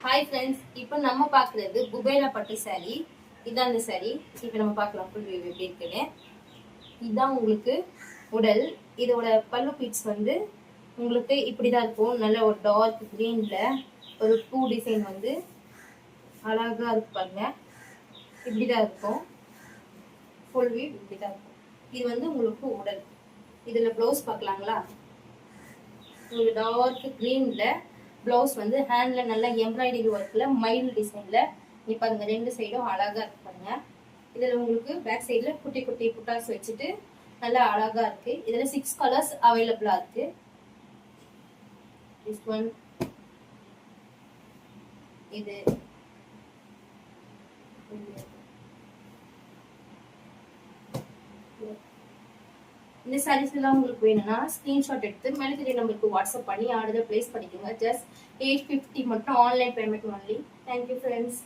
Hi friends, இப்போ நம்ம பார்க்குறது குபேரா பட்டு சாரீ. இதான் அந்த சாரீ. இப்போ நம்ம பார்க்கலாம் ஃபுல் வியூ எப்படி இருக்குன்னு. இதுதான் உங்களுக்கு உடல். இதோட பல்லு பீட்ஸ் வந்து உங்களுக்கு இப்படி தான் இருக்கும். நல்ல ஒரு டார்க் க்ரீனில் ஒரு பூ டிசைன் வந்து அழகாக இருக்கு பாருங்க. இப்படி தான் இருக்கும். ஃபுல் வியூ இப்படி தான் இருக்கும். இது வந்து உங்களுக்கு உடல். இதில் ப்ளவுஸ் பார்க்கலாங்களா? உங்களுக்கு டார்க் க்ரீனில் ப்ளவுஸ் வந்து ஹேண்ட்ல நல்லா எம்ப்ராய்டரி ஒர்க்ல மைல் டிசைன்ல இப்போ அந்த ரெண்டு சைடும் அழகா இருக்கு பாருங்க. இதுல உங்களுக்கு பேக் சைடுல குட்டி குட்டி புட்டாஸ் வச்சுட்டு நல்லா அழகா இருக்கு. இதுல 6 கலர்ஸ் அவைலபிளா இருக்கு. திஸ் ஒன், இது இந்த சாரீஸ் எல்லாம் உங்களுக்கு வேணும்னா ஸ்கிரீன்ஷாட் எடுத்து மேலே தெரிய நம்பருக்கு வாட்ஸ்அப் பண்ணி ஆர்டர் பிளேஸ் பண்ணிக்கோங்க. ஜஸ்ட் 850 மட்டும் online payment only. Thank you friends.